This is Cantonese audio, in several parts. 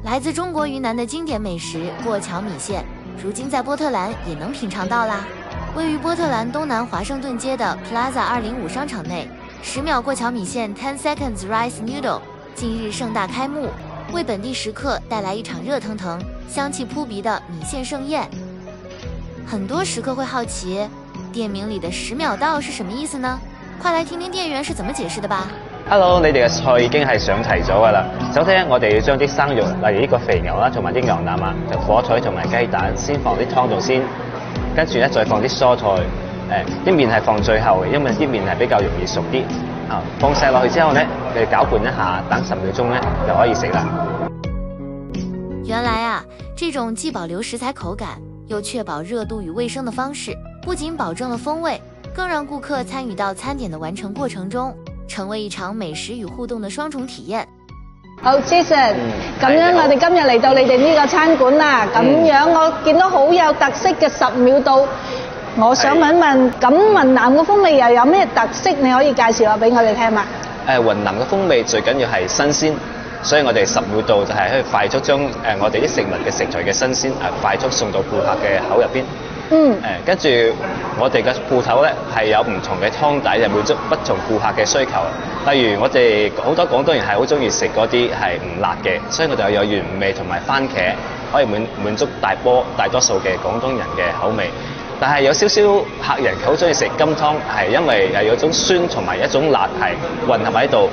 来自中国雲南的經典美食過橋米線，如今在波特蘭也能品嘗到啦。位於波特蘭東南華盛頓街的 Plaza 205商場內，10秒過橋米線 10 Seconds Rice Noodle 近日盛大開幕，為本地食客帶來一場熱騰騰、香氣撲鼻的米線盛宴。很多食客會好奇，店名裡的10秒到是什麼意思呢？快來聽聽店員是怎麼解釋的吧。Hello， 你哋嘅菜已經係上齊咗㗎啦。首先我哋要將啲生肉，例如呢個肥牛啦，同埋啲牛腩啊，就火腿同埋雞蛋，先放啲湯度先，跟住咧再放啲蔬菜。啲麵係放最後嘅，因為啲麵係比較容易熟啲。放晒落去之後咧，你攪拌一下，等10秒鐘咧就可以食啦。原來啊，這種既保留食材口感，又確保熱度與衛生的方式，不僅保證了風味，更讓顧客參與到餐點的完成過程中，成為一場美食與互動的雙重體驗。好 Jason， 咁樣我哋今日嚟到你哋呢個餐館啦，咁樣我見到好有特色嘅10秒到，我想問問，咁雲南嘅風味又有咩特色？你可以介紹下俾我哋聽嘛？雲南嘅風味最緊要係新鮮，所以我哋10秒到就係可以快速將我哋啲食物嘅食材嘅新鮮快速送到顧客嘅口入邊。跟住我哋嘅鋪頭咧係有唔同嘅湯底，就滿足不同顧客嘅需求。例如我哋好多廣東人係好中意食嗰啲係唔辣嘅，所以我哋有原味同埋番茄，可以滿足大多數嘅廣東人嘅口味。但係有少少客人佢好中意食金湯，係因為有一種酸同埋一種辣係混合喺度。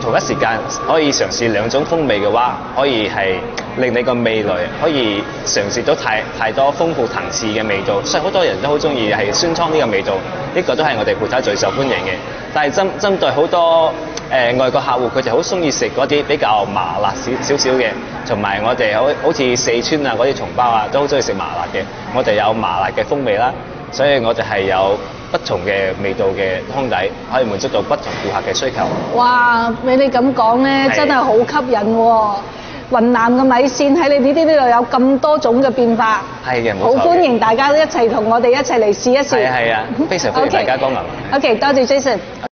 同一時間可以嘗試兩種風味嘅話，可以係令你個味蕾可以嘗試到太多豐富層次嘅味道，所以好多人都好中意係酸湯呢個味道，呢個都係我哋鋪頭最受歡迎嘅。但係針對好多外國客戶，佢哋好中意食嗰啲比較麻辣少少嘅，同埋我哋好似四川啊嗰啲同胞啊都好中意食麻辣嘅，我哋有麻辣嘅風味啦，所以我哋係有不同嘅味道嘅湯底，可以滿足到不同顧客嘅需求。哇！俾你咁講咧，真係好吸引喎！雲南嘅米線喺你呢度有咁多種嘅變化，係嘅，好歡迎大家都一齊同我哋一齊嚟試一試。係啊，非常歡迎大家光臨。OK， 多謝 Jason。